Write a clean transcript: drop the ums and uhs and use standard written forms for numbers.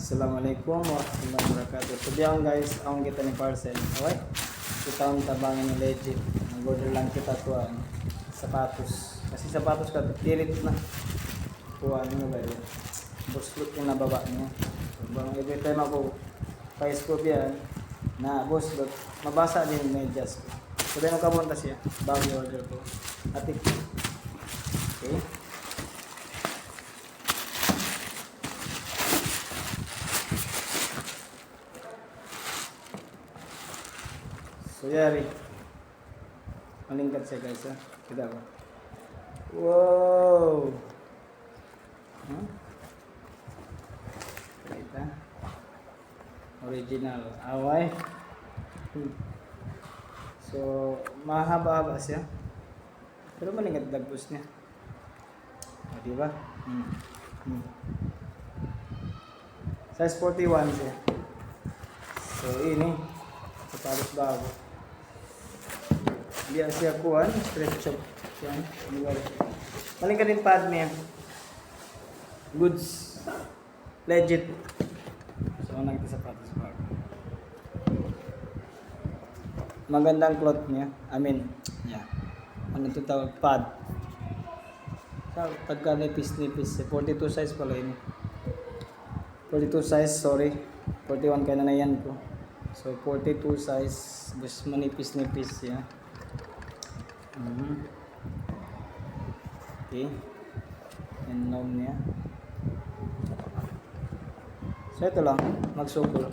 Assalamualaikum warahmatullahi wabarakatuh. So diyan guys, ang kita ni parcel. Okay? Kita ang tabangan ni legit. Nag-order lang kita to sapatos. Kasi sapatos ka tilit na. Kuha ano ba yun? Buslut yung nababa niya. So bang every time ako pa-scoop yan na buslut, mabasa din yung medyas ko. So diyan kamunta siya bago order ko. Atik. Okay? So yari, malingkat siya guys ha. Kita ko. Wow! Huh? Kita. Original. Away. So, mahaba-haba siya. Pero malingkat dagpos niya. O, diba? Size 41 siya. So, ini. Sapatos bago. Biar siya kuhan, stretch up. Yan, maling ka din pad niya. Goods. Legit. So, nakita sapatos bago. Magandang cloth niya. I mean, yeah. Ano ito tawag? Pad. So, pagka nipis-nipis. 42 size pala yun. 42 size, sorry. 41 kaya na yan ko. So 42 size, just manipis-nipis ya. Okay. And nom niya. So ito lang, magsukol.